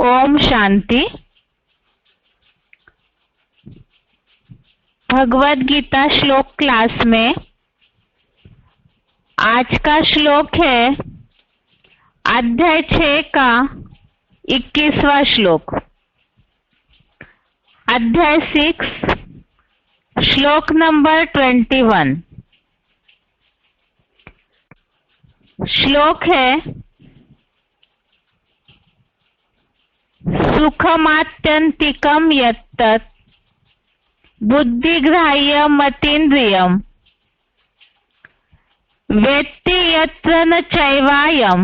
ओम शांति। भगवद गीता श्लोक क्लास में आज का श्लोक है अध्याय 6 का 21वां श्लोक। अध्याय 6 श्लोक नंबर 21। श्लोक है सुखमात्यंतिकं यत्तत् बुद्धिग्राह्यमतीन्द्रियं वेत्ति यत्र न चैवायं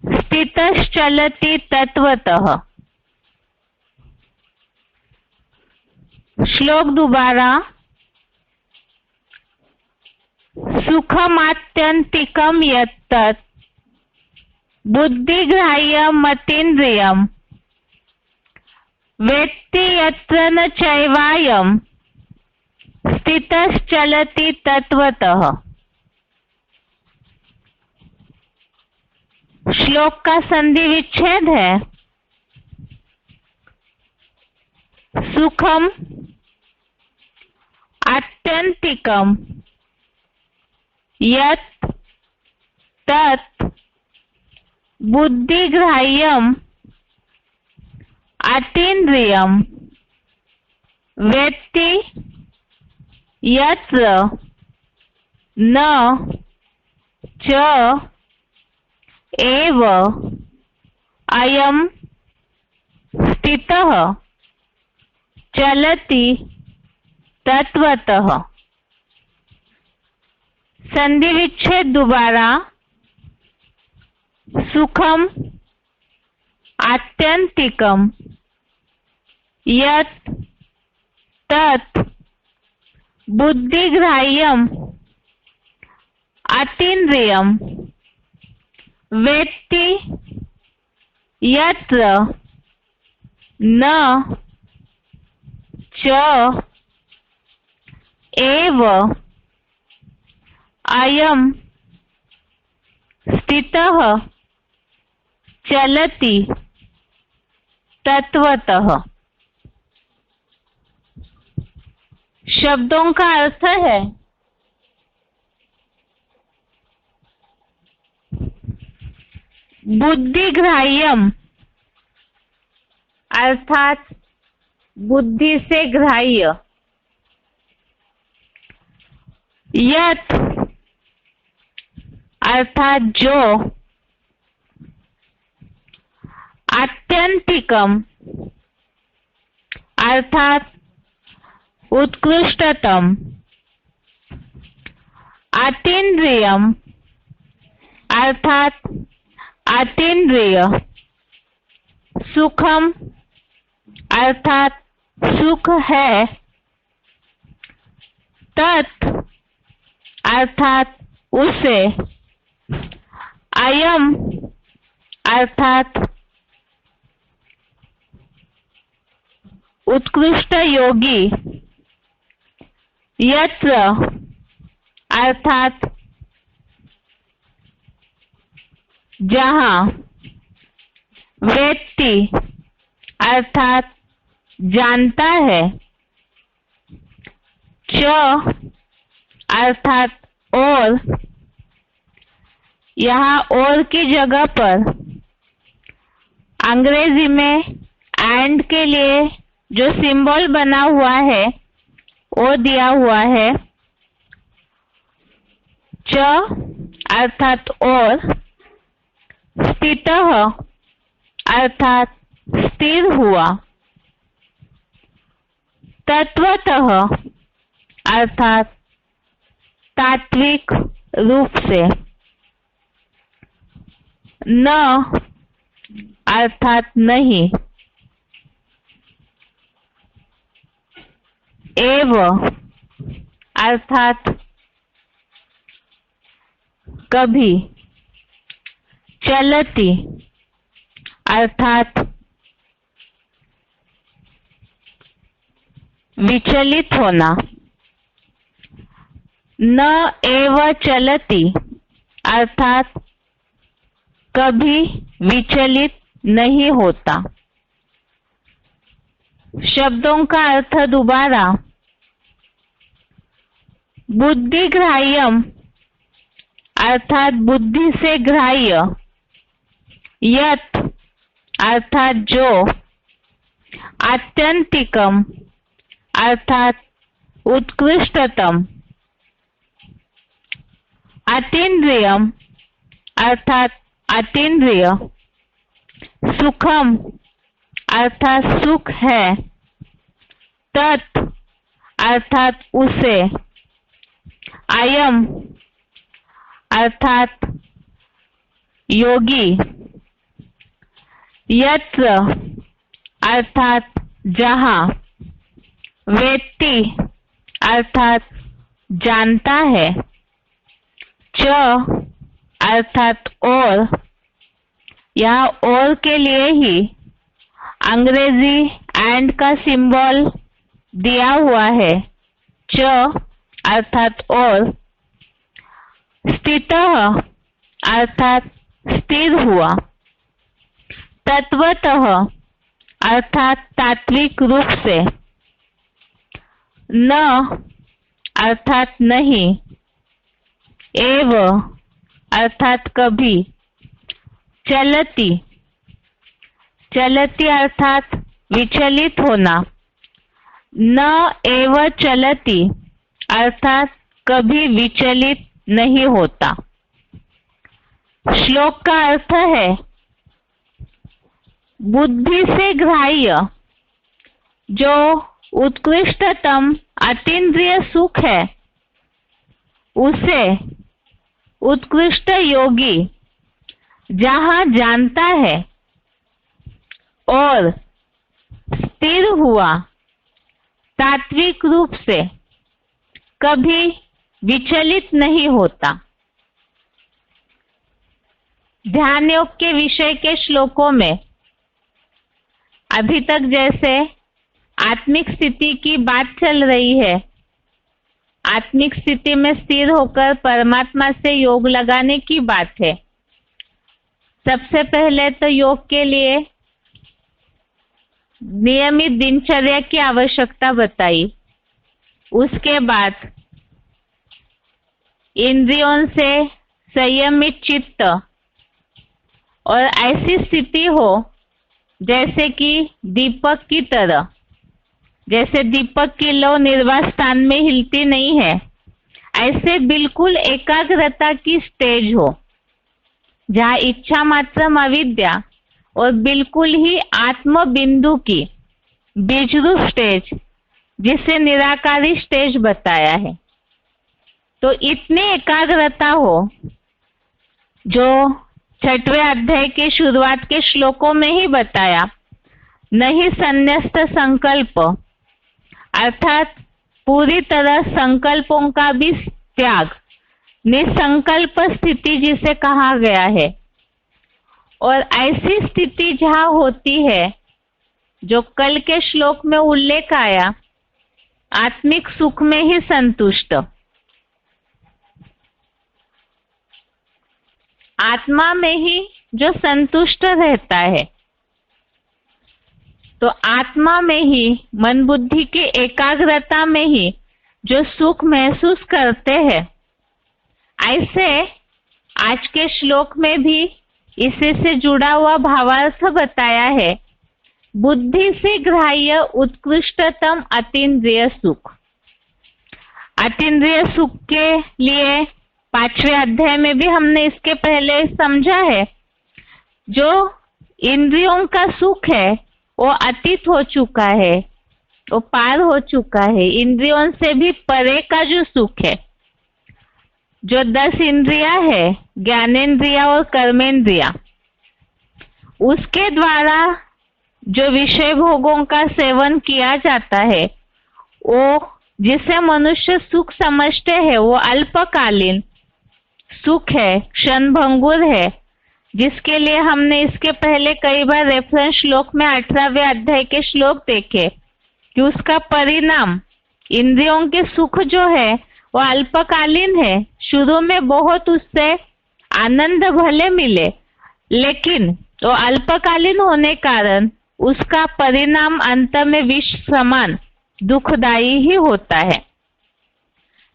स्थितश्चलति तत्वतः। श्लोक दोबारा। सुखमात्यंतिकं यत्तत् बुद्धिग्राह्यमतीन्द्रियं वेत्ति यत्र न चैवायं स्थितश्चलति तत्वतः। श्लोक का संधि विच्छेद है सुखम आत्यंतिकम यत् तत् बुद्धिग्राह्यम अतीन्द्रियम वेत्ति यत्र न च एव अयं स्थितः चलति तत्वतः। संधि विच्छेद दोबारा। सुखम आत्यंतिकम यत् तत् बुद्धिग्राह्यम अतीन्द्रियम वेत्ति यत्र न च एव अयं स्थितः चलति तत्वतः। शब्दों का अर्थ है बुद्धिग्राह्यम अर्थात बुद्धि से ग्राह्य, यत् अर्थात जो, आत्यंतिकम अर्थात उत्कृष्टतम, अतीन्द्रियम अर्थात अतीन्द्रिय, सुखम अर्थात सुख है, तत् अर्थात उसे, अयम अर्थात उत्कृष्ट योगी, यत्र अर्थात जहाँ, वेत्ति अर्थात जानता है, च अर्थात और, यहाँ और की जगह पर अंग्रेजी में एंड के लिए जो सिंबल बना हुआ है वो दिया हुआ है। च अर्थात और, स्थितः अर्थात स्थिर हुआ, तत्वतः अर्थात तात्विक रूप से, न अर्थात नहीं, एव अर्थात कभी, चलति अर्थात विचलित होना, न एव चलति अर्थात कभी विचलित नहीं होता। शब्दों का अर्थ दोबारा। बुद्धिग्राह्यम अर्थात बुद्धि से ग्राह्य, यत अर्थात जो, आत्यंतिकम अर्थात उत्कृष्टतम, अतीन्द्रियम अर्थात अतीन्द्रिय, सुखम अर्थात सुख है, तत् अर्थात उसे, अयम अर्थात योगी, यत्र अर्थात जहाँ, वेत्ति अर्थात जानता है, च अर्थात और, यहाँ और के लिए ही अंग्रेजी एंड का सिंबल दिया हुआ है, च अर्थात और, स्थितः अर्थात स्थिर हुआ, तत्वतः अर्थात तात्विक रूप से, न अर्थात नहीं, एव अर्थात कभी, चलती, चलती अर्थात विचलित होना, न एव चलती अर्थात कभी विचलित नहीं होता। श्लोक का अर्थ है बुद्धि से ग्राह्य जो उत्कृष्टतम अतीन्द्रिय सुख है, उसे उत्कृष्ट योगी जहाँ जानता है और स्थिर हुआ तात्विक रूप से कभी विचलित नहीं होता। ध्यान योग के विषय के श्लोकों में अभी तक जैसे आत्मिक स्थिति की बात चल रही है, आत्मिक स्थिति में स्थिर होकर परमात्मा से योग लगाने की बात है। सबसे पहले तो योग के लिए नियमित दिनचर्या की आवश्यकता बताई, उसके बाद इंद्रियों से संयमित चित्त और ऐसी स्थिति हो जैसे कि दीपक की तरह, जैसे दीपक की लौ निर्वात स्थान में हिलती नहीं है, ऐसे बिल्कुल एकाग्रता की स्टेज हो जहाँ इच्छा मात्र अविद्या और बिल्कुल ही आत्म बिंदु की बीजरूप स्टेज जिसे निराकारी स्टेज बताया है। तो इतनी एकाग्रता हो जो छठवें अध्याय के शुरुआत के श्लोकों में ही बताया, नहीं संन्यस्त संकल्प अर्थात पूरी तरह संकल्पों का भी त्याग, निसंकल्प स्थिति जिसे कहा गया है। और ऐसी स्थिति जहाँ होती है जो कल के श्लोक में उल्लेख आया, आत्मिक सुख में ही संतुष्ट, आत्मा में ही जो संतुष्ट रहता है, तो आत्मा में ही मन बुद्धि की एकाग्रता में ही जो सुख महसूस करते हैं, ऐसे आज के श्लोक में भी इसी से जुड़ा हुआ भावार्थ बताया है, बुद्धि से ग्राह्य उत्कृष्टतम अतीन्द्रिय सुख। अतीन्द्रिय सुख के लिए 5वें अध्याय में भी हमने इसके पहले समझा है, जो इंद्रियों का सुख है वो अतीत हो चुका है, वो पार हो चुका है। इंद्रियों से भी परे का जो सुख है, जो 10 इंद्रिया है, ज्ञानेन्द्रिया और कर्मेंद्रिया, उसके द्वारा जो विषय भोगों का सेवन किया जाता है, वो जिसे मनुष्य सुख समझते हैं, वो अल्पकालीन सुख है, क्षणभंगुर है, जिसके लिए हमने इसके पहले कई बार रेफरेंस श्लोक में 18वें अध्याय के श्लोक देखे कि उसका परिणाम इंद्रियों के सुख जो है वो अल्पकालीन है। शुरू में बहुत उससे आनंद भले मिले, लेकिन तो अल्पकालीन होने कारण उसका परिणाम अंत में विष समान दुखदायी ही होता है।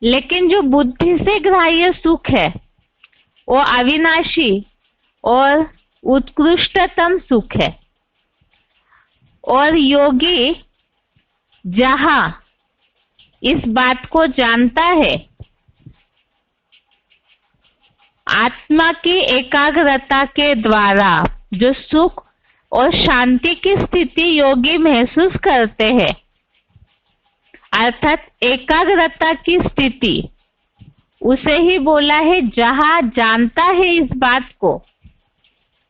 लेकिन जो बुद्धि से ग्राह्य सुख है वो अविनाशी और उत्कृष्टतम सुख है। और योगी जहां इस बात को जानता है, आत्मा की एकाग्रता के द्वारा जो सुख और शांति की स्थिति योगी महसूस करते हैं, अर्थात एकाग्रता की स्थिति, उसे ही बोला है जहां जानता है इस बात को,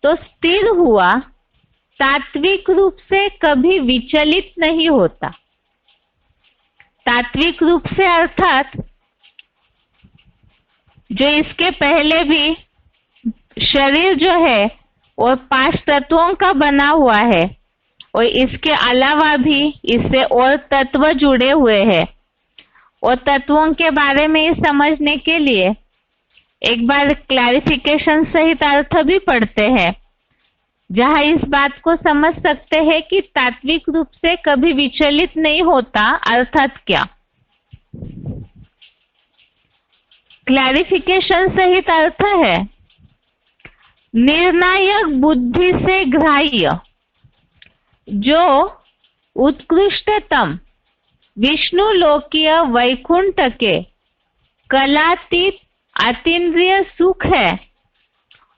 तो स्थिर हुआ तात्विक रूप से कभी विचलित नहीं होता। तात्विक रूप से अर्थात जो इसके पहले भी शरीर जो है वो 5 तत्वों का बना हुआ है और इसके अलावा भी इससे और तत्व जुड़े हुए हैं। और तत्वों के बारे में समझने के लिए एक बार क्लैरिफिकेशन सहित अर्थ भी पढ़ते हैं, जहां इस बात को समझ सकते हैं कि तात्विक रूप से कभी विचलित नहीं होता अर्थात क्या। क्लैरिफिकेशन सहित अर्थ है निर्णायक बुद्धि से ग्राह्य जो उत्कृष्टतम विष्णु लोकीय वैकुंठ के कलातीत अतीन्द्रिय सुख है,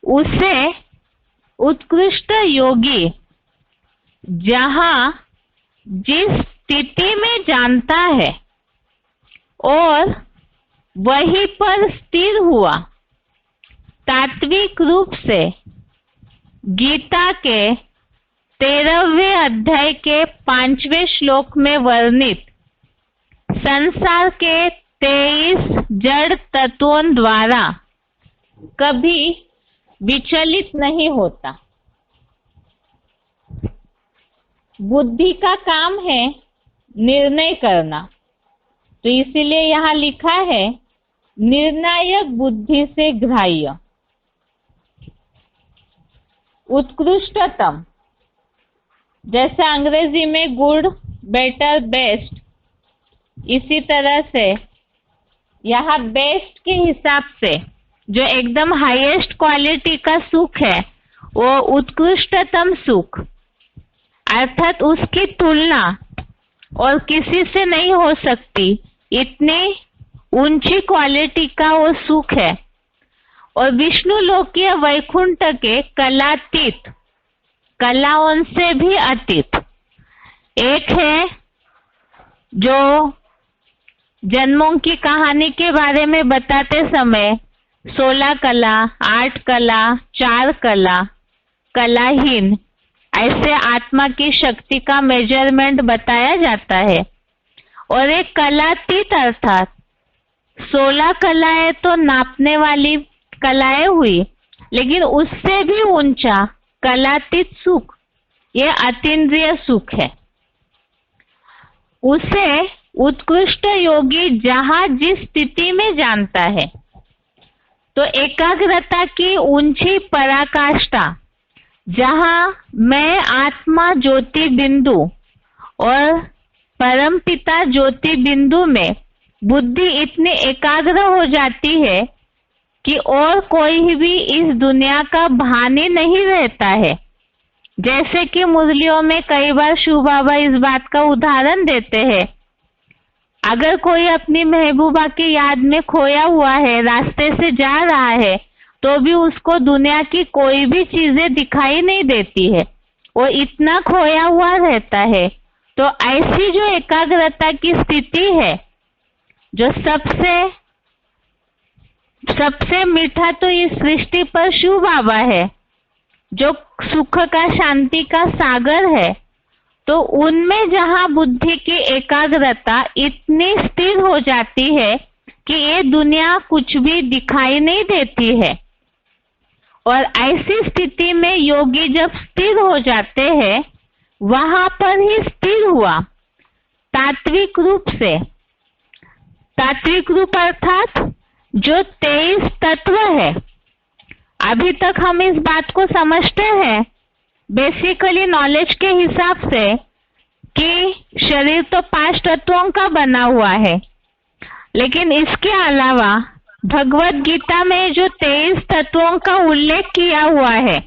उसे उत्कृष्ट योगी जहां जिस स्थिति में जानता है और वहीं पर स्थिर हुआ, तात्विक रूप से गीता के 13वें अध्याय के 5वें श्लोक में वर्णित संसार के 23 जड़ तत्वों द्वारा कभी विचलित नहीं होता। बुद्धि का काम है निर्णय करना, तो इसीलिए यहाँ लिखा है निर्णायक बुद्धि से ग्राह्य उत्कृष्टतम। जैसे अंग्रेजी में गुड, बेटर, बेस्ट, इसी तरह से यहाँ बेस्ट के हिसाब से जो एकदम हाईएस्ट क्वालिटी का सुख है वो उत्कृष्टतम सुख, अर्थात उसकी तुलना और किसी से नहीं हो सकती, इतनी ऊंची क्वालिटी का वो सुख है। और विष्णु लोकीय वैकुंठ के कलातीत, कलाओं से भी अतीत। एक है जो जन्मों की कहानी के बारे में बताते समय 16 कला, 8 कला, 4 कला, कलाहीन, ऐसे आत्मा की शक्ति का मेजरमेंट बताया जाता है। और एक कलातीत अर्थात 16 कलाएं तो नापने वाली कलाएं हुई, लेकिन उससे भी ऊंचा कलातीत सुख, ये अतीन्द्रिय सुख है। उसे उत्कृष्ट योगी जहां जिस स्थिति में जानता है, तो एकाग्रता की ऊंची पराकाष्ठा, जहां मैं आत्मा ज्योति बिंदु और परमपिता ज्योति बिंदु में बुद्धि इतनी एकाग्र हो जाती है कि और कोई भी इस दुनिया का भान ही नहीं रहता है। जैसे कि मुरलियों में कई बार शिव बाबा इस बात का उदाहरण देते हैं, अगर कोई अपनी महबूबा की याद में खोया हुआ है, रास्ते से जा रहा है, तो भी उसको दुनिया की कोई भी चीजें दिखाई नहीं देती है, वो इतना खोया हुआ रहता है। तो ऐसी जो एकाग्रता की स्थिति है, जो सबसे मीठा तो इस सृष्टि पर शिव बाबा है, जो सुख का, शांति का सागर है, तो उनमें जहां बुद्धि की एकाग्रता इतनी स्थिर हो जाती है कि ये दुनिया कुछ भी दिखाई नहीं देती है। और ऐसी स्थिति में योगी जब स्थिर हो जाते हैं, वहां पर ही स्थिर हुआ तात्विक रूप से। तात्विक रूप अर्थात जो 23 तत्व है। अभी तक हम इस बात को समझते हैं बेसिकली नॉलेज के हिसाब से कि शरीर तो 5 तत्वों का बना हुआ है, लेकिन इसके अलावा भगवत गीता में जो 23 तत्वों का उल्लेख किया हुआ है,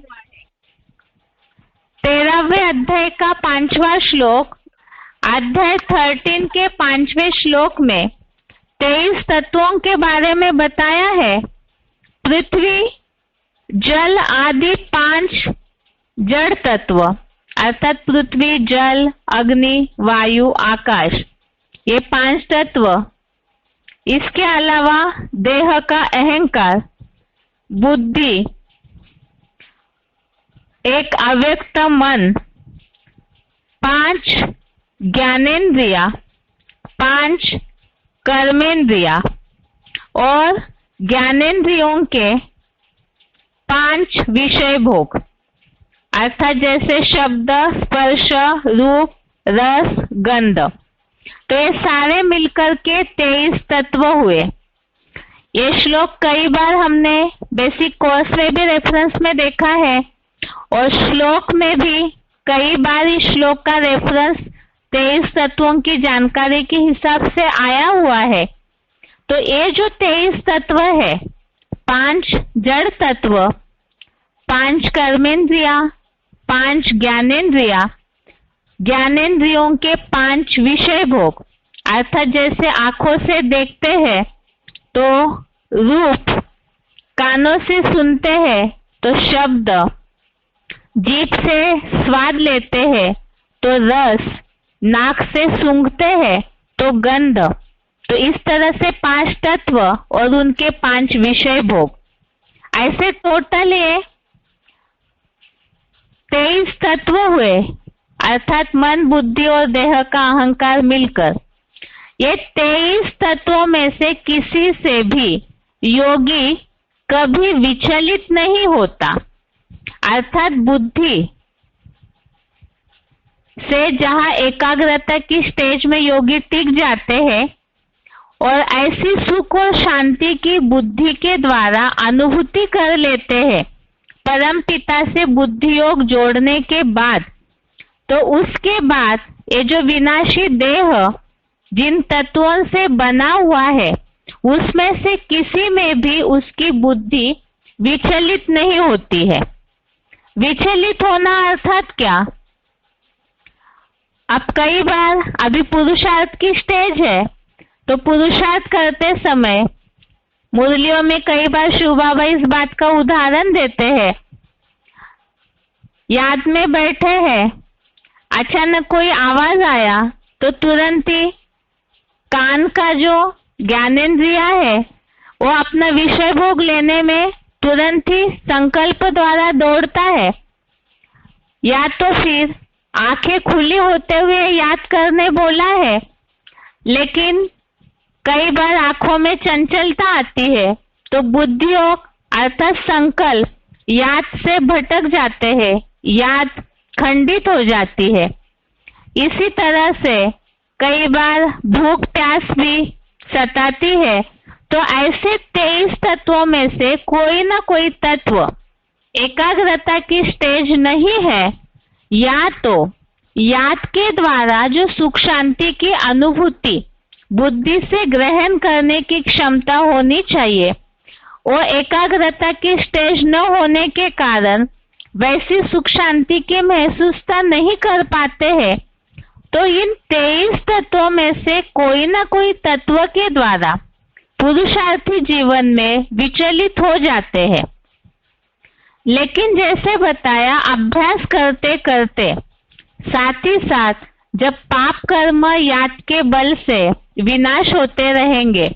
13वें अध्याय का 5वां श्लोक, अध्याय 13 के 5वें श्लोक में 23 तत्वों के बारे में बताया है। पृथ्वी, जल आदि 5 जड़ तत्व, अर्थात पृथ्वी, जल, अग्नि, वायु, आकाश, ये 5 तत्व। इसके अलावा देह का अहंकार, बुद्धि, एक अव्यक्त मन, 5 ज्ञानेंद्रिया, 5 कर्मेंद्रिया और ज्ञानेंद्रियों के 5 विषय भोग, अर्थात जैसे शब्द, स्पर्श, रूप, रस, गंध। तो ये सारे मिलकर के 23 तत्व हुए। ये श्लोक कई बार हमने बेसिक कोर्स में भी रेफरेंस में देखा है और श्लोक में भी कई बार इस श्लोक का रेफरेंस 23 तत्वों की जानकारी के हिसाब से आया हुआ है। तो ये जो 23 तत्व है, 5 जड़ तत्व, 5 कर्मेंद्रिया, 5 ज्ञानेंद्रिया, ज्ञानेंद्रियों के 5 विषय भोग, अर्थात जैसे आंखों से देखते हैं तो रूप, कानों से सुनते हैं तो शब्द, जीभ से स्वाद लेते हैं तो रस, नाक से सूंघते हैं तो गंध। तो इस तरह से 5 तत्व और उनके 5 विषय भोग, ऐसे टोटल ये 23 तत्व हुए, अर्थात मन, बुद्धि और देह का अहंकार मिलकर। ये 23 तत्वों में से किसी से भी योगी कभी विचलित नहीं होता, अर्थात बुद्धि से जहाँ एकाग्रता की स्टेज में योगी टिक जाते हैं और ऐसी सुख और शांति की बुद्धि के द्वारा अनुभूति कर लेते हैं परम पिता से बुद्धि योग जोड़ने के बाद, तो उसके बाद ये जो विनाशी देह जिन तत्वों से बना हुआ है उसमें से किसी में भी उसकी बुद्धि विचलित नहीं होती है। विचलित होना अर्थात क्या? अब कई बार अभी पुरुषार्थ की स्टेज है तो पुरुषार्थ करते समय मुरलियों में कई बार शिव बाबा इस बात का उदाहरण देते हैं। याद में बैठे हैं, अचानक कोई आवाज आया तो तुरंत ही कान का जो ज्ञानेंद्रिया है वो अपना विषय भोग लेने में तुरंत ही संकल्प द्वारा दौड़ता है, या तो फिर आंखें खुली होते हुए याद करने बोला है, लेकिन कई बार आंखों में चंचलता आती है तो बुद्धि योग अर्थात संकल्प याद से भटक जाते हैं, याद खंडित हो जाती है। इसी तरह से कई बार भूख प्यास भी सताती है, तो ऐसे 23 तत्वों में से कोई ना कोई तत्व एकाग्रता की स्टेज नहीं है, या तो याद के द्वारा जो सुख शांति की अनुभूति बुद्धि से ग्रहण करने की क्षमता होनी चाहिए, और एकाग्रता की स्टेज न होने के कारण वैसी सुख शांति की महसूसता नहीं कर पाते हैं। तो इन 23 तत्वों में से कोई ना कोई तत्व के द्वारा पुरुषार्थी जीवन में विचलित हो जाते हैं। लेकिन जैसे बताया, अभ्यास करते करते साथ ही साथ जब पाप कर्म याद के बल से विनाश होते रहेंगे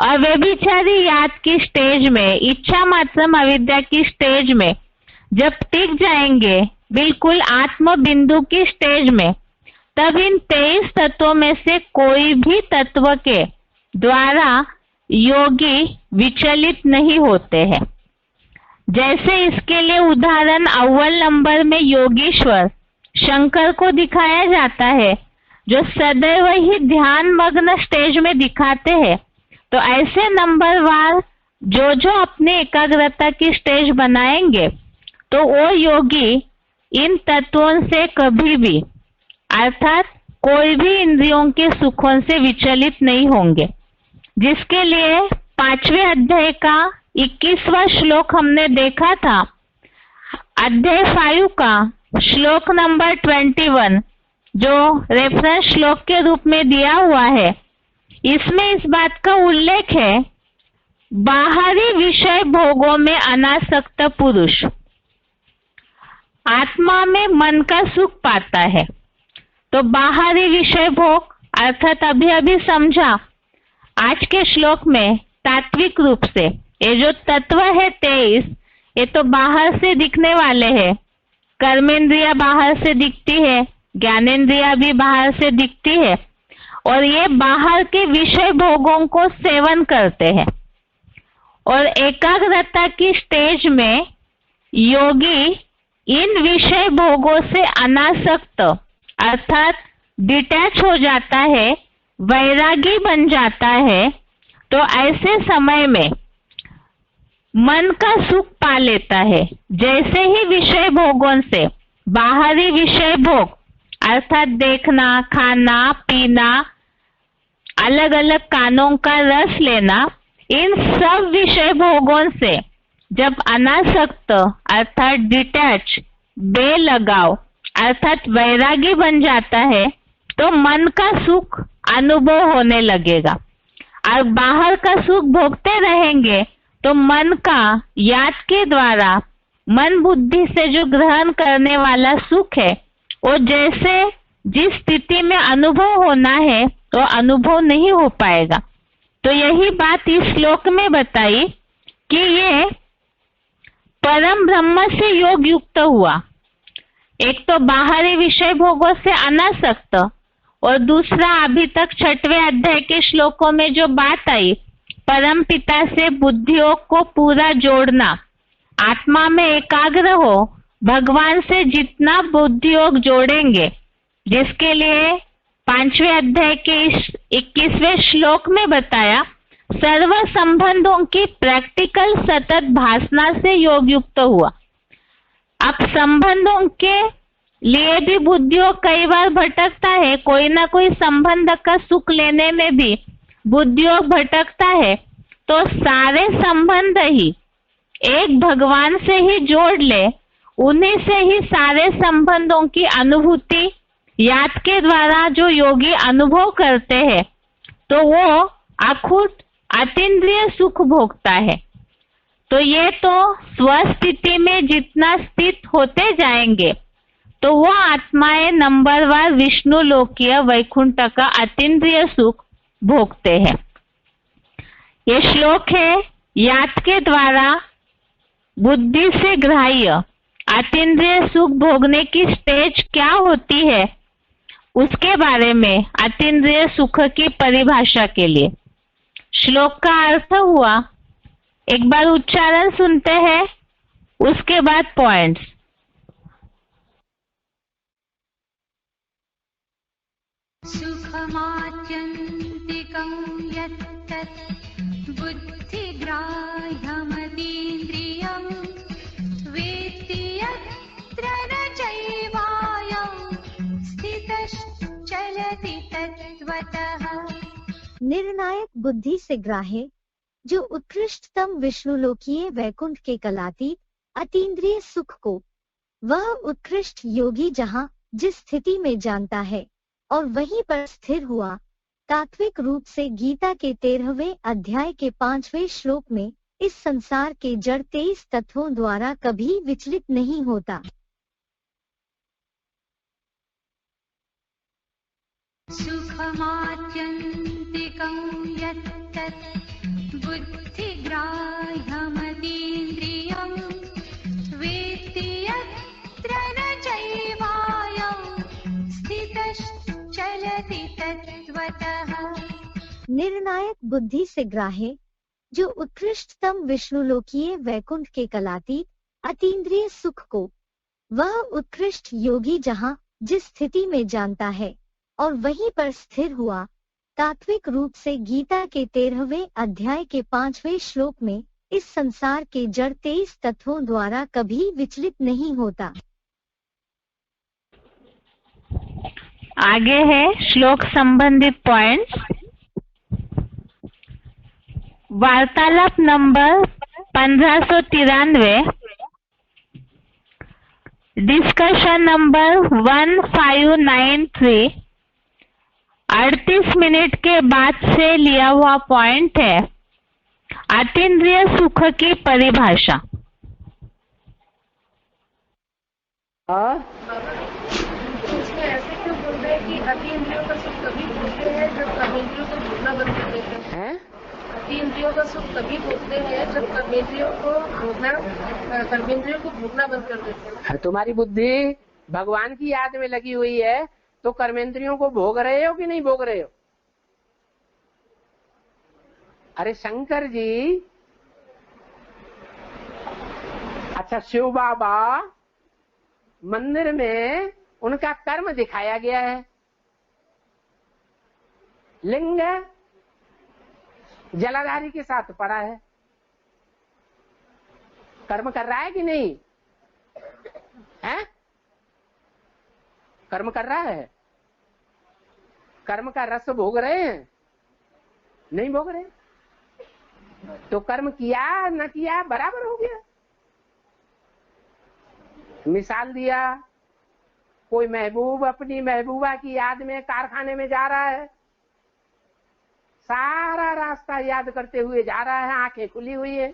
और वे बेचारी याद की स्टेज में, इच्छा मात्रम अविद्या की स्टेज में जब टिक जाएंगे, बिल्कुल आत्म बिंदु की स्टेज में, तब इन 23 तत्वों में से कोई भी तत्व के द्वारा योगी विचलित नहीं होते हैं। जैसे इसके लिए उदाहरण अव्वल नंबर में योगीश्वर शंकर को दिखाया जाता है, जो सदैव ही ध्यान मग्न स्टेज में दिखाते हैं। तो ऐसे नंबरवार जो अपने एकाग्रता की स्टेज बनाएंगे, तो वो योगी इन तत्वों से कभी भी अर्थात कोई भी इंद्रियों के सुखों से विचलित नहीं होंगे, जिसके लिए 5वें अध्याय का 21वां श्लोक हमने देखा था। अध्याय 5 का श्लोक नंबर 21 जो रेफरेंस श्लोक के रूप में दिया हुआ है, इसमें इस बात का उल्लेख है, बाहरी विषय भोगों में अनासक्त पुरुष आत्मा में मन का सुख पाता है। तो बाहरी विषय भोग अर्थात अभी अभी समझा आज के श्लोक में तात्विक रूप से ये जो तत्व है 23, ये तो बाहर से दिखने वाले हैं। कर्मेंद्रिया बाहर से दिखती है, ज्ञानेंद्रिया भी बाहर से दिखती है, और ये बाहर के विषय भोगों को सेवन करते हैं। और एकाग्रता की स्टेज में योगी इन विषय भोगों से अनासक्त अर्थात डिटैच हो जाता है, वैरागी बन जाता है। तो ऐसे समय में मन का सुख पा लेता है। जैसे ही विषय भोगों से बाहरी विषय भोग अर्थात देखना, खाना, पीना, अलग अलग कानों का रस लेना, इन सब विषय भोगों से जब अनासक्त अर्थात डिटैच, बेलगाव अर्थात वैरागी बन जाता है, तो मन का सुख अनुभव होने लगेगा। और बाहर का सुख भोगते रहेंगे तो मन का याद के द्वारा मन बुद्धि से जो ग्रहण करने वाला सुख है, वो जैसे जिस स्थिति में अनुभव होना है वो अनुभव नहीं हो पाएगा। तो यही बात इस श्लोक में बताई कि ये परम ब्रह्म से योग युक्त हुआ। एक तो बाहरी विषय भोगों से अनासक्त, और दूसरा अभी तक 6वें अध्याय के श्लोकों में जो बात आई, परम पिता से बुद्धियों को पूरा जोड़ना, आत्मा में एकाग्र हो, भगवान से जितना बुद्धियोग जोड़ेंगे, जिसके लिए 5वें अध्याय के इस 21वें श्लोक में बताया, सर्व संबंधों की प्रैक्टिकल सतत भासना से योग युक्त हुआ। अब संबंधों के लिए भी बुद्धियोग कई बार भटकता है, कोई ना कोई संबंध का सुख लेने में भी बुद्धियोग भटकता है। तो सारे संबंध ही एक भगवान से ही जोड़ ले, उन्हीं से ही सारे संबंधों की अनुभूति याद के द्वारा जो योगी अनुभव करते हैं, तो वो अखुद अतीन्द्रिय सुख भोगता है। तो ये तो स्वस्थिति में जितना स्थित होते जाएंगे, तो वो आत्माएं नंबरवार विष्णु लोकीय वैकुंठ का अतीन्द्रिय सुख भोगते हैं। ये श्लोक है, याद के द्वारा बुद्धि से ग्राह्य अतीन्द्रिय सुख भोगने की स्टेज क्या होती है, उसके बारे में अतीन्द्रिय सुख की परिभाषा के लिए श्लोक का अर्थ हुआ। एक बार उच्चारण सुनते हैं, उसके बाद पॉइंट्स। सुखमात्यन्तिकं यत्तत् बुद्धिग्राह्यमतीन्द्रियं वेत्ति यत्र न चैवायं स्थितश्चलति तत्त्वतः। निर्णायक बुद्धि से ग्राह्य, जो उत्कृष्टतम विष्णुलोकीय वैकुंठ के कलातीत अतीन्द्रिय सुख को, वह उत्कृष्ट योगी जहाँ जिस स्थिति में जानता है और वहीं पर स्थिर हुआ, तात्विक रूप से गीता के 13वें अध्याय के 5वें श्लोक में इस संसार के जड़ 23 तत्वों द्वारा कभी विचलित नहीं होता। सुखमात्यन्तिकं यत्तत् बुद्धिग्राह्यमतीन्द्रियं वेत्ति यत्र न चैवायं स्थितश्चलति तत्त्वतः। निर्णायक बुद्धि से ग्राह्य, जो उत्कृष्टतम विष्णुलोकीय वैकुंठ के कलातीत अतीन्द्रिय सुख को, वह उत्कृष्ट योगी जहाँ जिस स्थिति में जानता है और वहीं पर स्थिर हुआ, तात्विक रूप से गीता के 13वें अध्याय के 5वें श्लोक में इस संसार के जड़ 23 तत्वों द्वारा कभी विचलित नहीं होता। आगे है श्लोक संबंधित पॉइंट्स। वार्तालाप नंबर 1593, डिस्कशन नंबर 1593, 38 मिनट के बाद से लिया हुआ पॉइंट है अतीन्द्रिय सुख की परिभाषा। उसमें ऐसे क्यों बोल रहे हैं कि अतीन्द्रियों का सुख तभी भोगते हैं जब कर्मेंद्रियों को भोगना बंद कर देते हैं? अतीन्द्रियों का सुख तभी भोगते हैं जब कर्मेंद्रियों को भोगना बंद कर देते हैं। तुम्हारी बुद्धि भगवान की याद में लगी हुई है तो कर्मेंद्रियों को भोग रहे हो कि नहीं भोग रहे हो? अरे शंकर जी, अच्छा शिव बाबा मंदिर में उनका कर्म दिखाया गया है। लिंग जलाधारी के साथ पड़ा है, कर्म कर रहा है कि नहीं है? कर्म कर रहा है, कर्म का रस भोग रहे हैं? नहीं भोग रहे। तो कर्म किया न किया बराबर हो गया। मिसाल दिया, कोई महबूब अपनी महबूबा की याद में कारखाने में जा रहा है, सारा रास्ता याद करते हुए जा रहा है, आंखें खुली हुई है।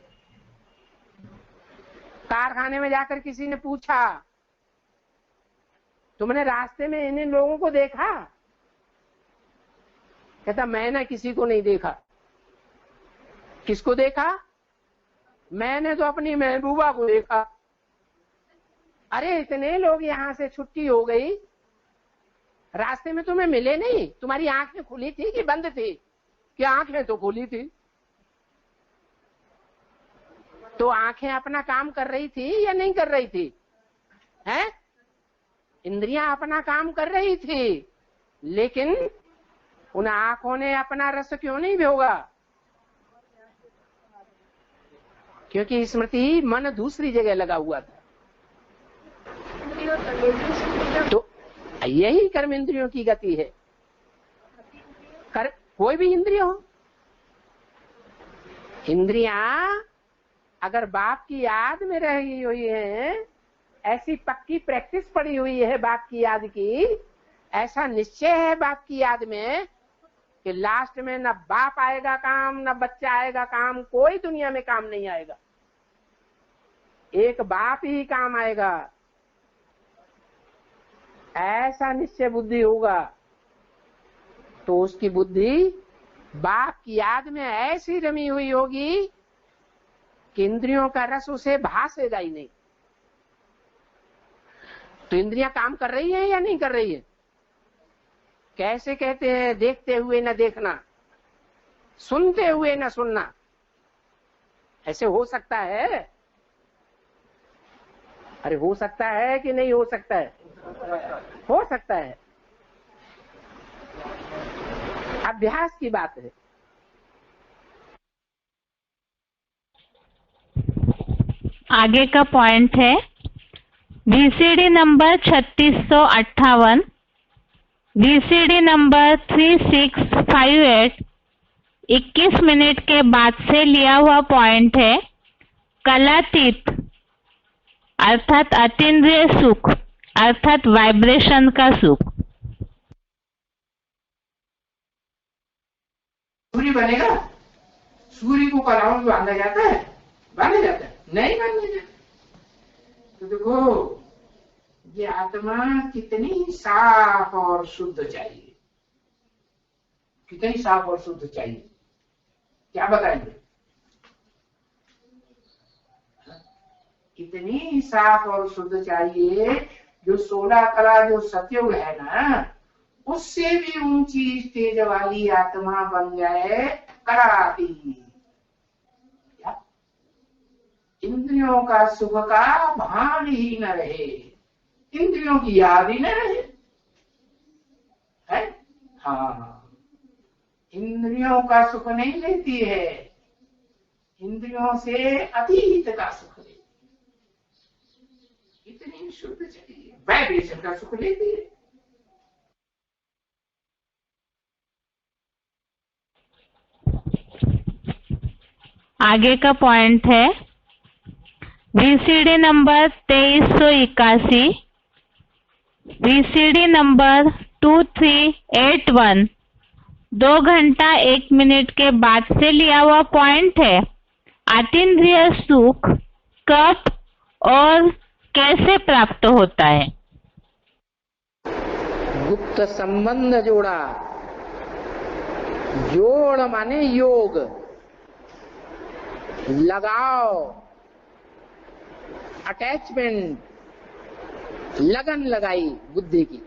कारखाने में जाकर किसी ने पूछा, तुमने रास्ते में इन लोगों को देखा? कहता मैंने किसी को नहीं देखा। किसको देखा? मैंने तो अपनी महबूबा को देखा। अरे इतने लोग यहाँ से छुट्टी हो गई, रास्ते में तुम्हें मिले नहीं? तुम्हारी आंखें खुली थी कि बंद थी? कि आंखें तो खुली थी। तो आंखें अपना काम कर रही थी या नहीं कर रही थी? हैं? इंद्रियां अपना काम कर रही थी, लेकिन उन आंखों ने अपना रस क्यों नहीं भोगा? क्योंकि स्मृति मन दूसरी जगह लगा हुआ था। तो यही कर्म इंद्रियों की गति है। कोई भी इंद्रिय हो, इंद्रियां अगर बाप की याद में रही हुई है, ऐसी पक्की प्रैक्टिस पड़ी हुई है बाप की याद की, ऐसा निश्चय है बाप की याद में कि लास्ट में न बाप आएगा काम, न बच्चा आएगा काम, कोई दुनिया में काम नहीं आएगा, एक बाप ही काम आएगा। ऐसा निश्चय बुद्धि होगा तो उसकी बुद्धि बाप की याद में ऐसी रमी हुई होगी कि इंद्रियों का रस उसे भासेगा ही नहीं। तो इंद्रियां काम कर रही है या नहीं कर रही है? कैसे कहते हैं, देखते हुए न देखना, सुनते हुए न सुनना। ऐसे हो सकता है? अरे हो सकता है कि नहीं हो सकता है? हो सकता है। अभ्यास की बात है। आगे का पॉइंट है VCD number 3658, VCD number 3658, 21 minute के बाद से लिया हुआ पॉइंट है कलातीत अर्थात अतीन्द्रिय सुख अर्थात वाइब्रेशन का सुख। सूर्य बनेगा? सूर्य को कलाओं में बांधा जाता है? बांधा जाता है? नहीं बांधा जाता। तो देखो ये आत्मा कितनी साफ और शुद्ध चाहिए, कितनी साफ और शुद्ध चाहिए, क्या बताएंगे? कितनी साफ और शुद्ध चाहिए। जो 16 कला जो सतयुग है ना, उससे भी ऊंची स्टेज वाली आत्मा बन जाए कराती। इंद्रियों का सुख का भान ही न रहे, इंद्रियों की याद ही न रहे, है? हाँ, इंद्रियों का सुख नहीं लेती है, इंद्रियों से अतीत का सुख लेती। इतनी शुद्ध चाहिए, वाइब्रेशन का सुख लेती है। आगे का पॉइंट है VCD नंबर 2381, VCD नंबर 2381 2 घंटा 1 मिनट के बाद से लिया हुआ पॉइंट है। अतीन्द्रिय सुख कब और कैसे प्राप्त होता है? गुप्त संबंध जोड़ा, जोड़ माने योग, लगाओ, अटैचमेंट, लगन लगाई बुद्धि की।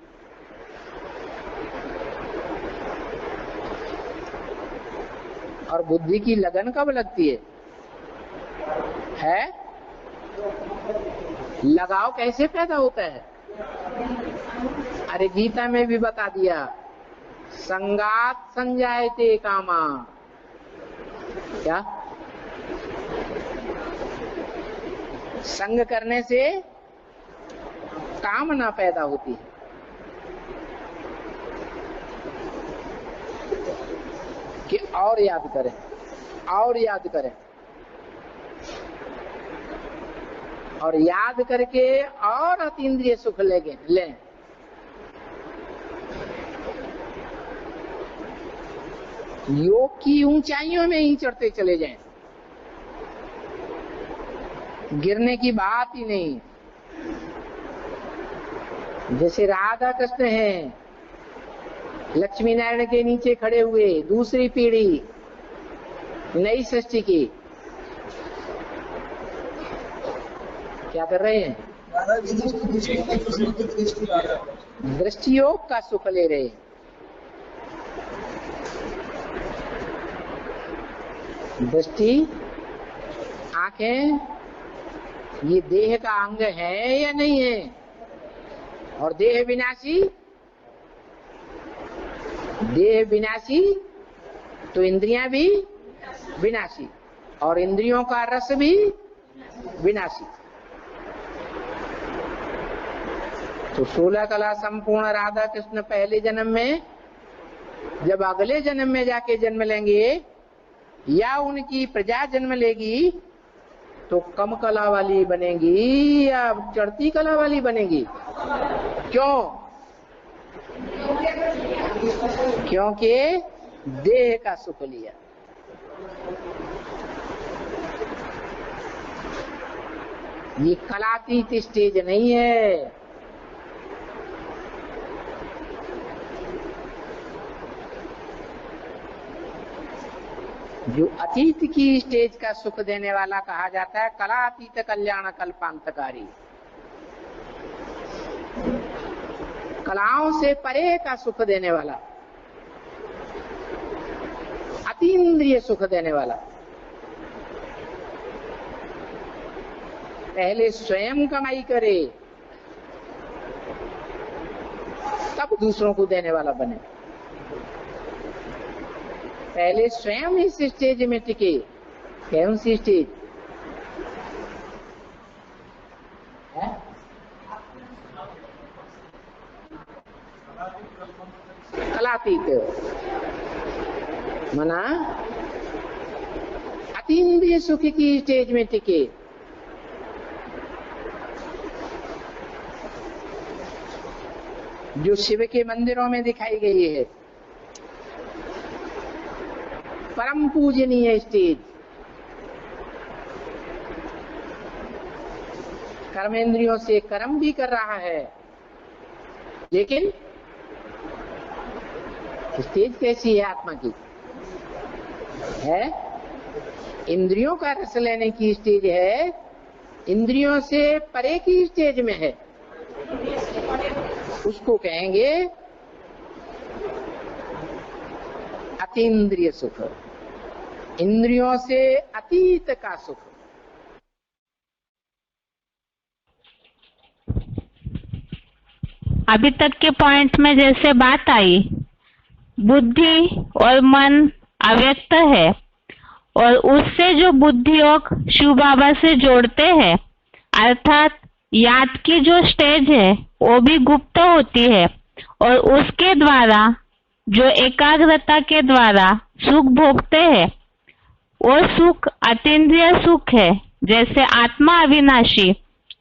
और बुद्धि की लगन कब लगती है? लगाव कैसे पैदा होता है? अरे गीता में भी बता दिया, संगात संजायते कामा। क्या? संग करने से कामना पैदा होती है। कि और याद करें, और याद करें, और याद करके और अतीन्द्रिय सुख लें। योग की ऊंचाइयों में ही चढ़ते चले जाएं, गिरने की बात ही नहीं। जैसे राधा कृष्ण हैं, लक्ष्मी नारायण के नीचे खड़े हुए, दूसरी पीढ़ी नई सृष्टि की, क्या कर रहे हैं? दृष्टि योग का सुख ले रहे हैं। दृष्टि, आंखें, ये देह का अंग है या नहीं है? और देह विनाशी, देह विनाशी तो इंद्रियां भी विनाशी, और इंद्रियों का रस भी विनाशी। तो 16 कला संपूर्ण राधा कृष्ण पहले जन्म में, जब अगले जन्म में जाके जन्म लेंगे या उनकी प्रजा जन्म लेगी, तो कम कला वाली बनेगी या चढ़ती कला वाली बनेगी? क्यों? क्योंकि देह का सुख लिया। ये कलातीत स्टेज नहीं है। जो अतीत की स्टेज का सुख देने वाला कहा जाता है कलातीत कल्याण कल्पांतकारी। कलाओं से परे का सुख देने वाला, अतीन्द्रिय सुख देने वाला। पहले स्वयं कमाई करे, तब दूसरों को देने वाला बने। पहले स्वयं इस स्टेज में टिके। कौन सी स्टेज है? कलातीत, मना अतीन्द्रिय सुख की स्टेज में टिके। जो शिव के मंदिरों में दिखाई गई है, परम पूजनीय स्टेज। कर्मेंद्रियों से कर्म भी कर रहा है, लेकिन स्टेज कैसी है? आत्मा की है, इंद्रियों का रस लेने की स्टेज है, इंद्रियों से परे की स्टेज में है। उसको कहेंगे अतीन्द्रिय सुख, इंद्रियों से अतीत का सुख। अभी तक के पॉइंट में जैसे बात आई, बुद्धि और मन अव्यक्त है, और उससे जो बुद्धि योग शिव बाबा से जोड़ते हैं, अर्थात याद की जो स्टेज है वो भी गुप्त होती है, और उसके द्वारा जो एकाग्रता के द्वारा सुख भोगते हैं, वो सुख अतीन्द्रिय सुख है। जैसे आत्मा अविनाशी,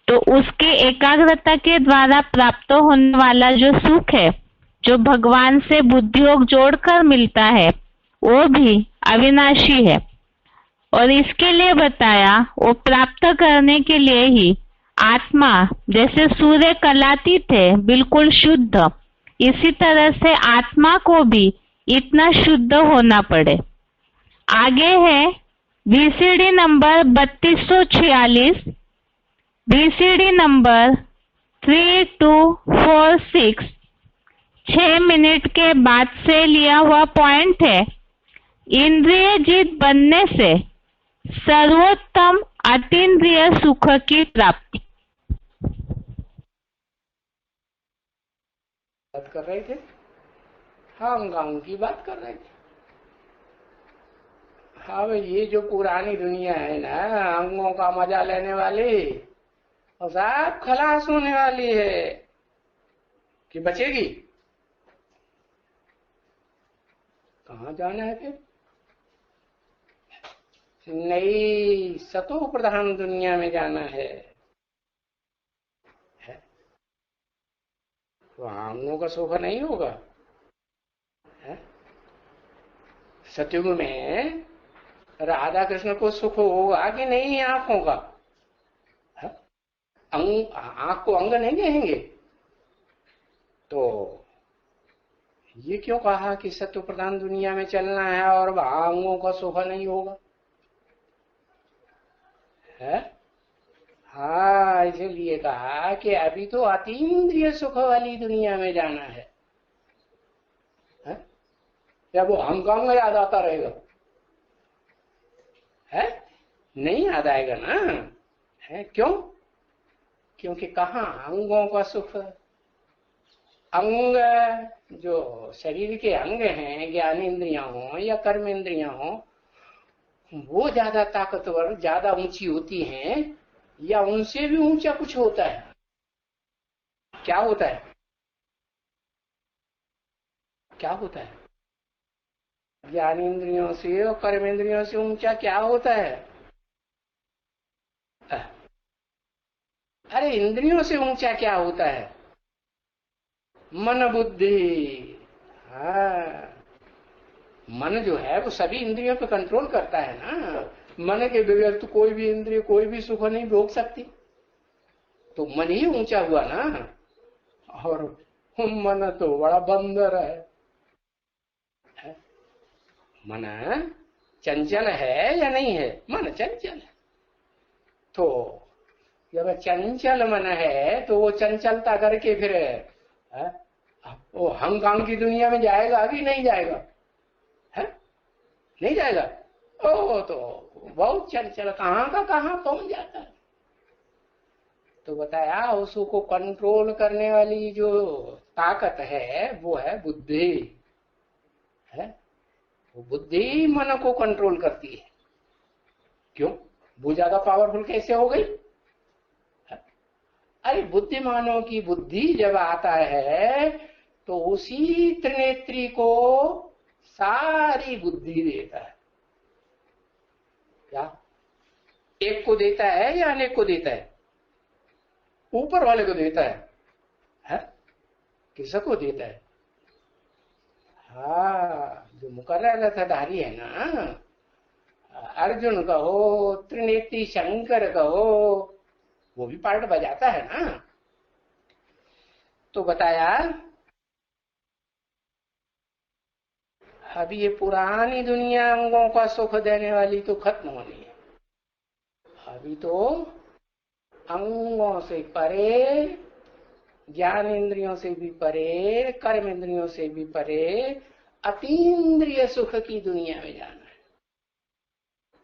तो उसके एकाग्रता के द्वारा प्राप्त होने वाला जो सुख है, जो भगवान से बुद्धियोग जोड़कर मिलता है, वो भी अविनाशी है। और इसके लिए बताया, वो प्राप्त करने के लिए ही आत्मा जैसे सूर्य कलातीत है, बिल्कुल शुद्ध, इसी तरह से आत्मा को भी इतना शुद्ध होना पड़े। आगे है VCD number 3246, VCD number 3246, 6 minute के बाद से लिया हुआ पॉइंट है। इंद्रिय जीत बनने से सर्वोत्तम अतीन्द्रिय सुख की प्राप्ति। बात कर रहे थे, हम की बात कर रहे थे। हाँ भाई, ये जो पुरानी दुनिया है ना, अंगों का मजा लेने वाली, और सब खलास होने वाली है कि बचेगी। कहाँ जाना है फिर? नई सतो प्रधान दुनिया में जाना है। वहां अंगों का सुख नहीं होगा। सतयुग में राधा कृष्ण को सुख होगा कि नहीं आंखों का? आंख को अंग नहीं कहेंगे। तो ये क्यों कहा कि सत्व प्रधान दुनिया में चलना है और वहां अंगों का सुख नहीं होगा? है? हाँ, इसलिए कहा कि अभी तो अतीन्द्रिय सुख वाली दुनिया में जाना है। या वो अंग याद आता रहेगा? है? नहीं याद आएगा ना? है क्यों? क्योंकि कहाँ अंगों का सुख, अंग जो शरीर के अंग हैं, ज्ञानेंद्रियां हो या कर्मेंद्रियां हो, वो ज्यादा ताकतवर, ज्यादा ऊंची होती हैं, या उनसे भी ऊंचा कुछ होता है? क्या होता है? क्या होता है? ज्ञानेंद्रियों से और कर्मेंद्रियों से ऊंचा क्या होता है? अरे इंद्रियों से ऊंचा क्या होता है? मन बुद्धि। हाँ, मन जो है वो सभी इंद्रियों पे कंट्रोल करता है ना। मन के बगैर तो कोई भी इंद्रिय कोई भी सुख नहीं भोग सकती। तो मन ही ऊंचा हुआ ना। और मन तो बड़ा बंदर है। मन चंचल है या नहीं है? मन चंचल है। तो जब चंचल मन है तो वो चंचलता करके फिर वो हंगांग की दुनिया में जाएगा कि नहीं जाएगा? है? नहीं जाएगा। ओ तो बहुत चंचल कहाँ का कहाँ पहुंच जाता है। तो बताया, उसको कंट्रोल करने वाली जो ताकत है वो है बुद्धि। है? वो बुद्धि मन को कंट्रोल करती है। क्यों? वो ज्यादा पावरफुल कैसे हो गई? अरे बुद्धिमानों की बुद्धि जब आता है तो उसी त्रिनेत्री को सारी बुद्धि देता है। क्या एक को देता है या अनेक को देता है? ऊपर वाले को देता है? किसको देता है? हाँ, जो मुकर्ररधारी है ना, अर्जुन कहो, त्रिनेत्री शंकर कहो, वो भी पार्ट बजाता है ना। तो बताया, अभी ये पुरानी दुनिया अंगों का सुख देने वाली तो खत्म होनी है। अभी तो अंगों से परे, ज्ञान इंद्रियों से भी परे, कर्म इंद्रियों से भी परे अतीन्द्रिय सुख की दुनिया में जाना है।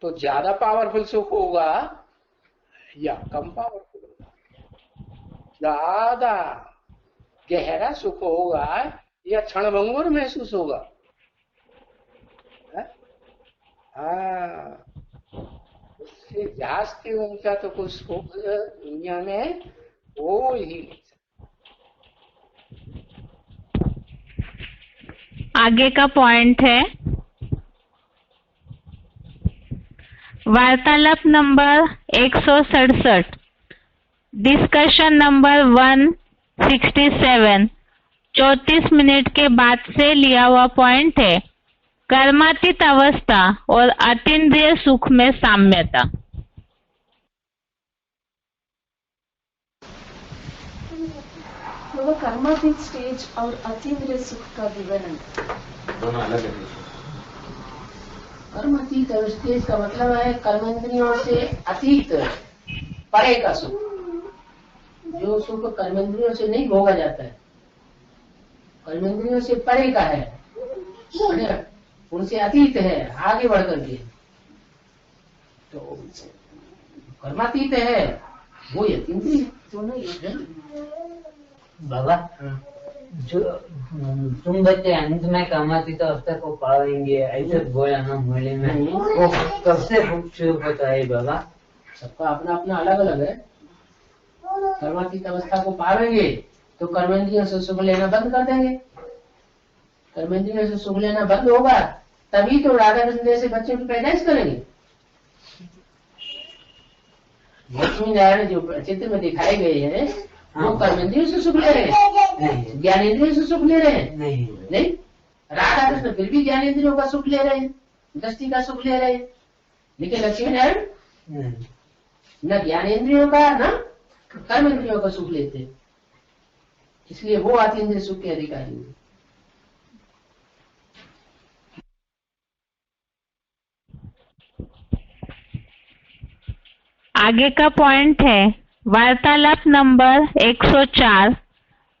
तो ज्यादा पावरफुल सुख होगा या कम पावरफुल होगा? ज्यादा गहरा सुख होगा या क्षणभंगुर महसूस होगा? हाँ, उससे जास्ती ऊंचा तो कुछ सुख दुनिया में हो ही नहीं। आगे का पॉइंट है, वार्तालाप नंबर 167, डिस्कशन नंबर 167, 34 मिनट के बाद से लिया हुआ पॉइंट है कर्मातीत अवस्था और अतीन्द्रिय सुख में साम्यता। वो कर्मातीत स्टेज और अतीन्द्रिय सुख का विवरण। दोनों अलग है। कर्मातीत स्टेज का मतलब है कर्मेंद्रियों से अतीत परे का सुख, जो सुख कर्मेंद्रियों से नहीं भोगा जाता है, कर्मेंद्रियों से परे का है, उनसे अतीत है, आगे बढ़ करके। तो कर्मातीत है वो अतीन्द्रिय तो नहीं है। बाबा जो तुम बच्चे अंत में कर्मातीत अवस्था को पाएंगे ऐसे बोला ना मोहल्ले में, वो कब से शुरू होता है बाबा? सबका अपना अपना अलग अलग है। कर्मातीत अवस्था को पावेंगे तो कर्मेंद्रियों से सुख लेना बंद कर देंगे। कर्मेंद्रियों से सुख लेना बंद होगा तभी तो राधा कृष्ण जैसे बच्चों की पैदाइश करेंगे। लक्ष्मी नारायण जो चित्र में दिखाए गए हैं वो कर्मेंद्रियों से सुख ले रहे हैं, ज्ञानेंद्रियों से सुख ले रहे हैं? नहीं। राधा कृष्ण फिर भी ज्ञानेंद्रियों का सुख ले रहे हैं, दृष्टि का सुख ले रहे हैं, लेकिन लक्ष्मी नारायण न ज्ञानेंद्रियों का न कर्मेंद्रियों का सुख लेते हैं, इसलिए वो अतीन्द्रिय सुख के अधिकारी हैं। आगे का पॉइंट है वार्तालाप नंबर 104,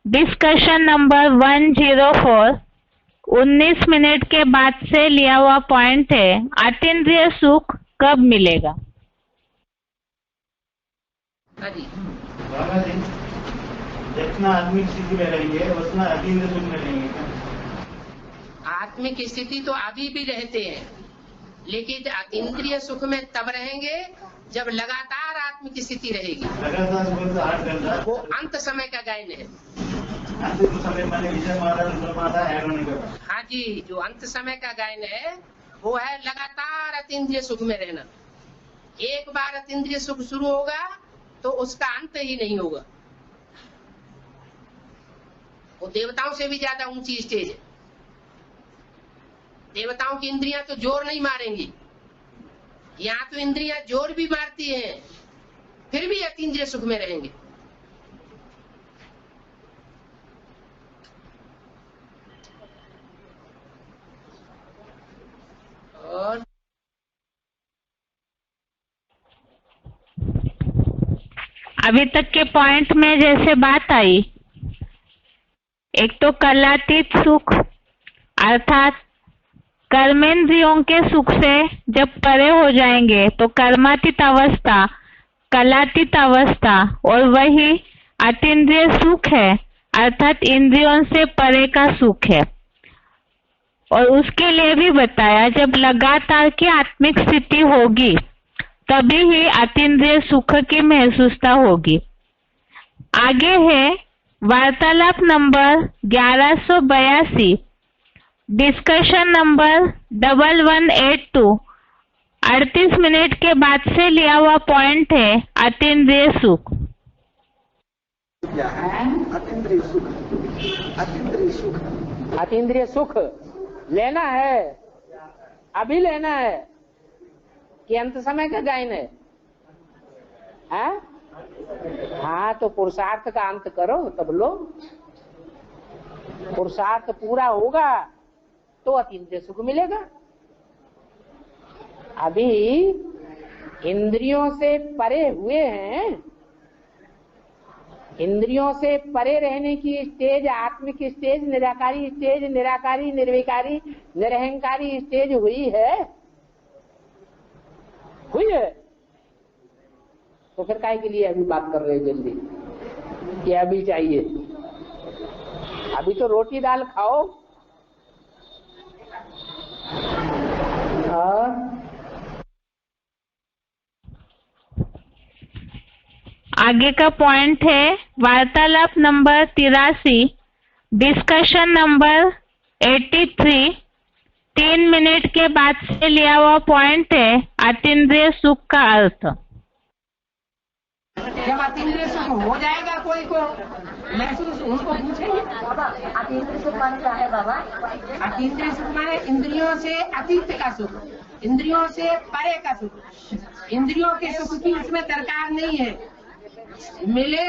डिस्कशन नंबर 104, 19 मिनट के बाद से लिया हुआ पॉइंट है अतीन्द्रिय सुख कब मिलेगा। बाबा जी जितना आत्मिक स्थिति में रहेंगे उतना अतीन्द्रिय सुख में रहेंगे। आत्मिक स्थिति तो अभी भी रहते हैं, लेकिन अतीन्द्रिय सुख में तब रहेंगे जब लगातार आत्मिक स्थिति रहेगी। लगातार 8 घंटा वो अंत समय का गायन है। अंत समय माने विजय माता ऐड होने का। हाँ जी, जो अंत समय का गायन है वो है लगातार अतीन्द्रिय सुख में रहना। एक बार अतीन्द्रिय सुख शुरू होगा तो उसका अंत ही नहीं होगा। वो देवताओं से भी ज्यादा ऊंची स्टेज है। देवताओं की इंद्रियां तो जोर नहीं मारेंगी, यहाँ तो इंद्रियां जोर भी मारती हैं, फिर भी अतीन्द्रिय सुख में रहेंगे। और अभी तक के पॉइंट में जैसे बात आई, एक तो कलातीत सुख अर्थात कर्मेंद्रियों के सुख से जब परे हो जाएंगे तो कर्मातीत अवस्था, कलातीत अवस्था, और वही अतीन्द्रिय सुख है अर्थात इंद्रियों से परे का सुख है। और उसके लिए भी बताया जब लगातार की आत्मिक स्थिति होगी तभी ही अतीन्द्रिय सुख की महसूसता होगी। आगे है वार्तालाप नंबर 1182, डिस्कशन नंबर 1182, 38 मिनट के बाद से लिया हुआ पॉइंट है अतीन्द्रिय सुख। अतीन्द्रिय सुख, अतीन्द्रिय सुख, अतीन्द्रिय सुख लेना है, अभी लेना है कि अंत समय का गायन है? हाँ, तो पुरुषार्थ का अंत करो तब लो। पुरुषार्थ पूरा होगा तो अतीन्द्रिय सुख मिलेगा। अभी इंद्रियों से परे हुए हैं, इंद्रियों से परे रहने की स्टेज आत्मिक स्टेज, निराकारी स्टेज, निराकारी, निर्विकारी, निरहंकारी स्टेज हुई है, हुई है। तो फिर काहे के लिए अभी बात कर रहे हो जल्दी कि अभी चाहिए? अभी तो रोटी दाल खाओ। आगे का पॉइंट है वार्तालाप नंबर 83, डिस्कशन नंबर 83, 3 मिनट के बाद से लिया हुआ पॉइंट है अतीन्द्रिय सुख का अर्थ। जब अतीन्द्रिय सुख हो जाएगा कोई को महसूस, उनको पूछेंगे बाबा अतीन्द्रिय सुख माने क्या है बाबा? अतीन्द्रिय सुख माने इंद्रियों से अतीत का सुख, इंद्रियों से परे का सुख। इंद्रियों के सुख की उसमें दरकार नहीं है, मिले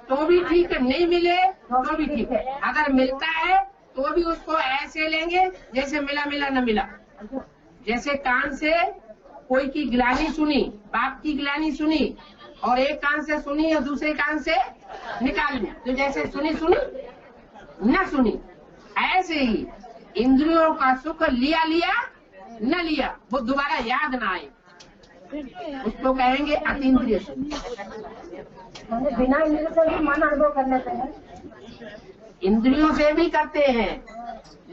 तो भी ठीक है, नहीं मिले तो भी ठीक है। अगर मिलता है तो भी उसको ऐसे लेंगे जैसे मिला मिला न मिला। जैसे कान से कोई की गिलानी सुनी, बाप की गिलानी सुनी, और एक कान से सुनी और दूसरे कान से निकाल लिया, तो जैसे सुनी सुनी न सुनी, ऐसे ही इंद्रियों का सुख लिया लिया न लिया, वो दोबारा याद ना आए, उसको कहेंगे अतीन्द्रिय सुख। बिना इंद्रिय से भी मन अनुभव कर लेते हैं। इंद्रियों से भी करते हैं,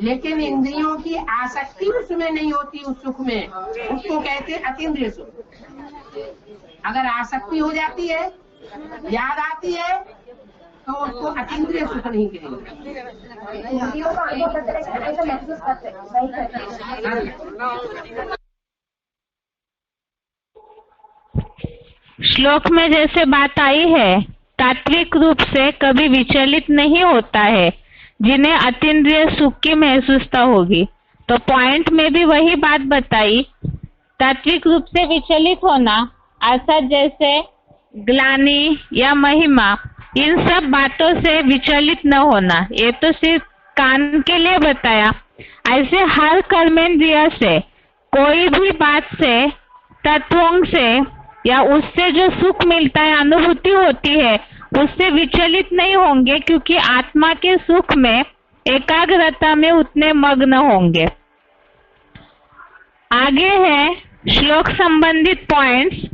लेकिन इंद्रियों की आसक्ति उसमें नहीं होती, उस सुख में, उसको कहते हैं अतीन्द्रिय सुख। अगर आसक्ति हो जाती है, याद आती है, तो उसको अतीन्द्रिय सुख नहीं कहेंगे। इंद्रियों का अनुभव करते हैं, ऐसा महसूस करते हैं, सही करते हैं। श्लोक में जैसे बात आई है, तात्विक रूप से कभी विचलित नहीं होता है जिन्हें अतीन्द्रिय सुख की महसूसता होगी। तो पॉइंट में भी वही बात बताई, तात्विक रूप से विचलित होना अर्थात जैसे ग्लानि या महिमा, इन सब बातों से विचलित न होना, ये तो सिर्फ कान के लिए बताया। ऐसे हर कर्मेंद्रिय से, कोई भी बात से, तत्वों से या उससे जो सुख मिलता है, अनुभूति होती है, उससे विचलित नहीं होंगे, क्योंकि आत्मा के सुख में एकाग्रता में उतने मग्न होंगे। आगे है श्लोक संबंधित पॉइंट्स।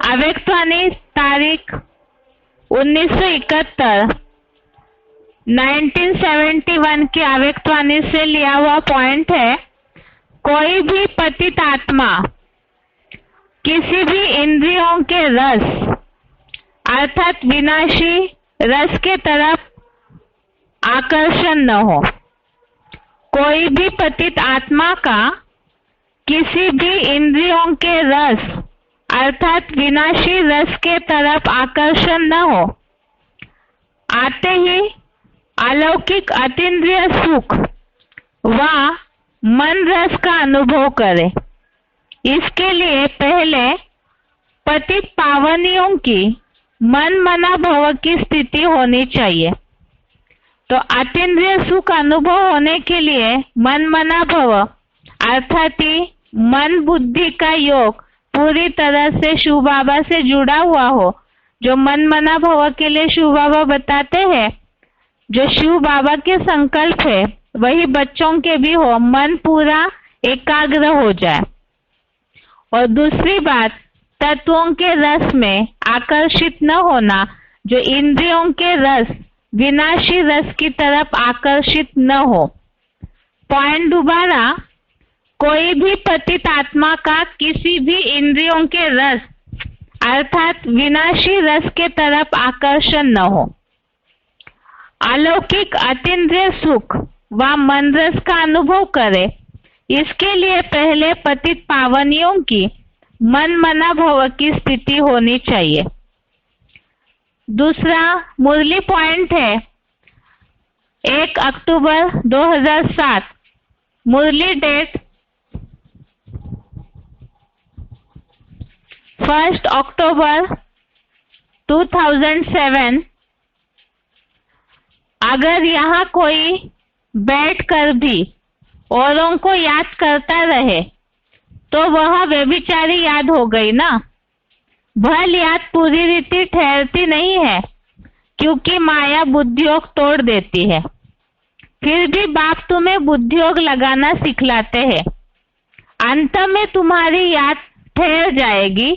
अव्यक्तवाणी तारीख 1971 1971 की अव्यक्तवाणी से लिया हुआ पॉइंट है, कोई भी पतित आत्मा किसी भी इंद्रियों के रस अर्थात विनाशी रस के तरफ आकर्षण न हो। कोई भी पतित आत्मा का किसी भी इंद्रियों के रस अर्थात विनाशी रस के तरफ आकर्षण न हो। आते ही अलौकिक अतीन्द्रिय सुख व मन रस का अनुभव करे। इसके लिए पहले पतित पावनियों की मन मना भव की स्थिति होनी चाहिए। तो अतीन्द्रिय सुख अनुभव होने के लिए मन मना भव अर्थात मन बुद्धि का योग पूरी तरह से शिव बाबा से जुड़ा हुआ हो। जो मन मना भव के लिए शिव बाबा बताते हैं, जो शिव बाबा के संकल्प है वही बच्चों के भी हो, मन पूरा एकाग्र हो जाए। और दूसरी बात, तत्वों के रस में आकर्षित न होना, जो इंद्रियों के रस विनाशी रस की तरफ आकर्षित न हो। पॉइंट दोबारा, कोई भी पतित आत्मा का किसी भी इंद्रियों के रस अर्थात विनाशी रस के तरफ आकर्षण न हो। अलौकिक अतीन्द्रिय सुख व मन रस का अनुभव करे। इसके लिए पहले पतित पावनियों की मन मना भव की स्थिति होनी चाहिए। दूसरा मुरली पॉइंट है 1 अक्टूबर 2007, मुरली डेट 1 अक्टूबर 2007। अगर यहाँ कोई बैठ कर भी औरों को याद करता रहे तो वह व्यभिचारी याद हो गई ना। भल याद पूरी रीति ठहरती नहीं है, क्योंकि माया बुद्धियोग तोड़ देती है। फिर भी बाप तुम्हें बुद्धियोग लगाना सिखलाते हैं। अंत में तुम्हारी याद ठहर जाएगी।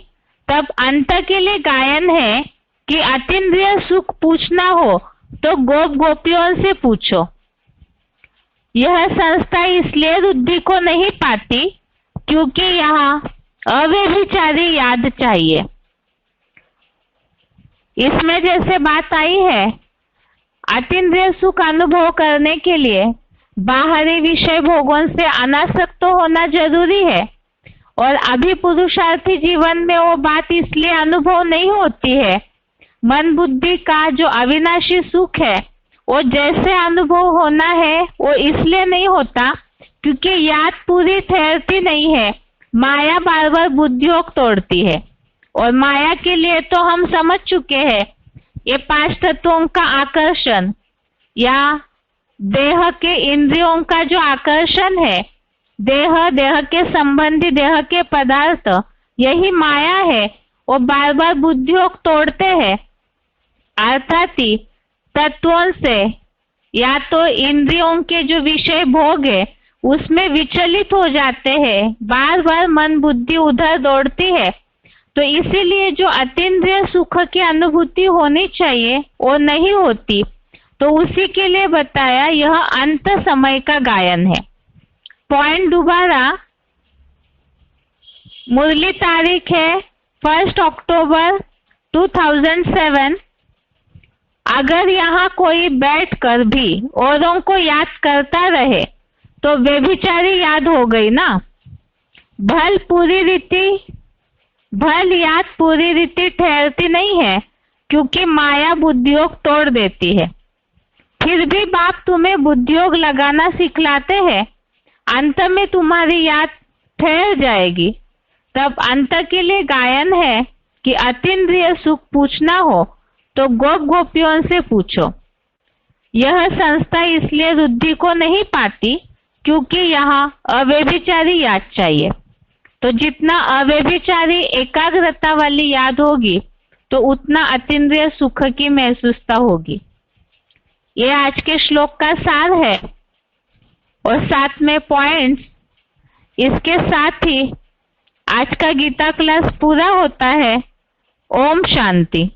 तब अंत के लिए गायन है कि अतीन्द्रिय सुख पूछना हो तो गोप गोपियों से पूछो। यह संस्था इसलिए रुद्धि को नहीं पाती क्योंकि यहाँ अव्यभिचारी याद चाहिए। इसमें जैसे बात आई है, अतीन्द्रिय सुख अनुभव करने के लिए बाहरी विषय भोगों से अनासक्त होना जरूरी है, और अभी पुरुषार्थी जीवन में वो बात इसलिए अनुभव नहीं होती है। मन बुद्धि का जो अविनाशी सुख है वो जैसे अनुभव होना है वो इसलिए नहीं होता क्योंकि याद पूरी ठहरती नहीं है। माया बार बार बुद्धियों तोड़ती है, और माया के लिए तो हम समझ चुके हैं, ये 5 तत्वों का आकर्षण या देह के इंद्रियों का जो आकर्षण है, देह के संबंधी देह के पदार्थ, यही माया है। वो बार बार बुद्धियों तोड़ते हैं, अर्थात तत्वों से या तो इंद्रियों के जो विषय भोग है उसमें विचलित हो जाते हैं, बार बार मन बुद्धि उधर दौड़ती है। तो इसीलिए जो अतीन्द्रिय सुख की अनुभूति होनी चाहिए वो नहीं होती। तो उसी के लिए बताया यह अंत समय का गायन है। पॉइंट दोबारा, मुरली तारीख है 1 अक्टूबर 2007। अगर यहाँ कोई बैठकर भी औरों को याद करता रहे तो व्यभिचारी याद हो गई ना। भल याद पूरी रीति ठहरती नहीं है क्योंकि माया बुद्धियोग तोड़ देती है। फिर भी बाप तुम्हें बुद्धियोग लगाना सिखलाते हैं, अंत में तुम्हारी याद ठहर जाएगी। तब अंत के लिए गायन है कि अतीन्द्रिय सुख पूछना हो तो गोप गोपियों से पूछो। यह संस्था इसलिए रुद्धि को नहीं पाती क्योंकि यहाँ अव्यभिचारी याद चाहिए। तो जितना अव्यभिचारी एकाग्रता वाली याद होगी तो उतना अतीन्द्रिय सुख की महसूसता होगी। ये आज के श्लोक का सार है और साथ में पॉइंट्स। इसके साथ ही आज का गीता क्लास पूरा होता है। ओम शांति।